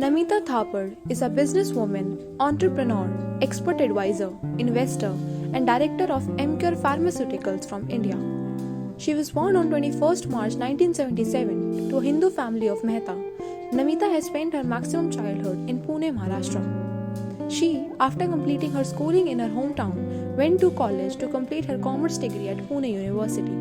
Namita Thapar is a businesswoman, entrepreneur, expert advisor, investor, and director of Emcure Pharmaceuticals from India. She was born on 21st March 1977 to a Hindu family of Mehta. Namita has spent her maximum childhood in Pune, Maharashtra. She, after completing her schooling in her hometown, went to college to complete her commerce degree at Pune University.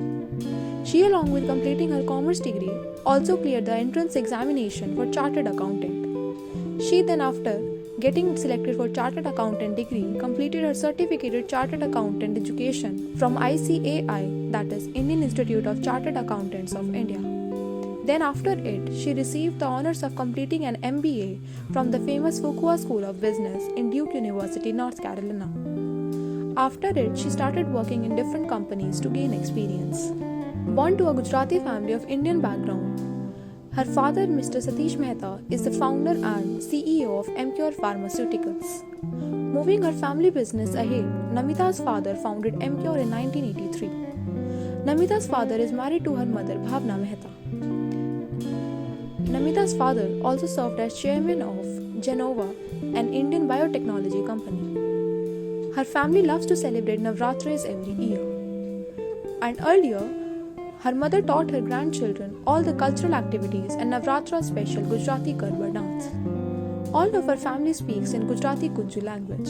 She, along with completing her commerce degree, also cleared the entrance examination for chartered accountant. She then, after getting selected for chartered accountant degree, completed her certificated chartered accountant education from ICAI, that is Indian Institute of Chartered Accountants of India. Then after it, she received the honors of completing an MBA from the famous Fuqua School of Business in Duke University, North Carolina. After it, she started working in different companies to gain experience. Born to a Gujarati family of Indian background, her father, Mr. Satish Mehta, is the founder and CEO of Emcure Pharmaceuticals. Moving her family business ahead, Namita's father founded Emcure in 1983. Namita's father is married to her mother, Bhavna Mehta. Namita's father also served as chairman of Genova, an Indian biotechnology company. Her family loves to celebrate Navratris every year. And earlier, her mother taught her grandchildren all the cultural activities and Navratra special Gujarati Garba dance. All of her family speaks in Gujarati Gunju language.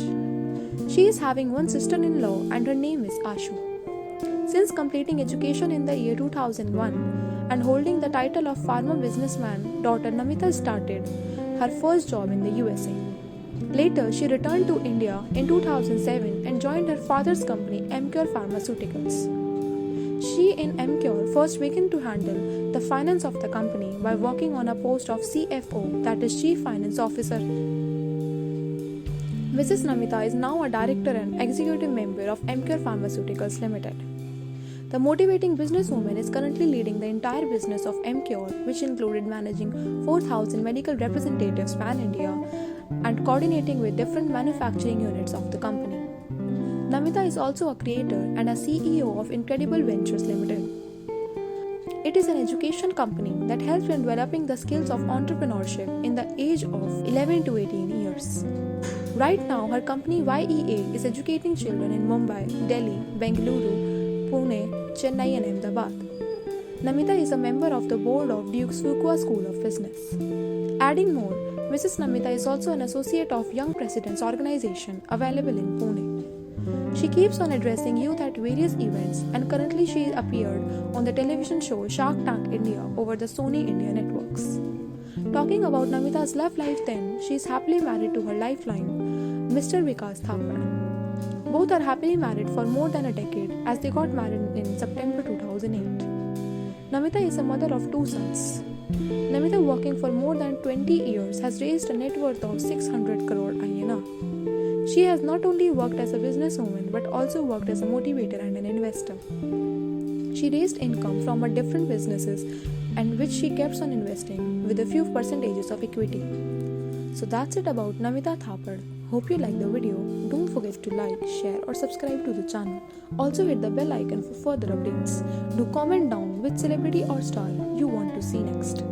She is having one sister-in-law and her name is Ashu. Since completing education in the year 2001 and holding the title of pharma businessman, daughter Namita started her first job in the USA. Later, she returned to India in 2007 and joined her father's company Emcure Pharmaceuticals. She in Emcure first began to handle the finance of the company by working on a post of CFO, that is Chief Finance Officer. Mrs. Namita is now a director and executive member of Emcure Pharmaceuticals Limited. The motivating businesswoman is currently leading the entire business of Emcure, which included managing 4,000 medical representatives pan-India and coordinating with different manufacturing units of the company. Namita is also a creator and a CEO of Incredible Ventures Limited. It is an education company that helps in developing the skills of entrepreneurship in the age of 11 to 18 years. Right now, her company YEA is educating children in Mumbai, Delhi, Bengaluru, Pune, Chennai and Ahmedabad. Namita is a member of the board of Duke's Fuqua School of Business. Adding more, Mrs. Namita is also an associate of Young Presidents Organization available in Pune. She keeps on addressing youth at various events and currently she appeared on the television show Shark Tank India over the Sony India networks. Talking about Namita's love life then, she is happily married to her lifeline, Mr. Vikas Thapar. Both are happily married for more than a decade as they got married in September 2008. Namita is a mother of 2 sons. Namita, working for more than 20 years, has raised a net worth of 600 crore INR. She has not only worked as a businesswoman but also worked as a motivator and an investor. She raised income from her different businesses and which she keeps on investing with a few percentages of equity. So that's it about Namita Thapar. Hope you like the video. Don't forget to like, share or subscribe to the channel. Also hit the bell icon for further updates. Do comment down which celebrity or star you want to see next.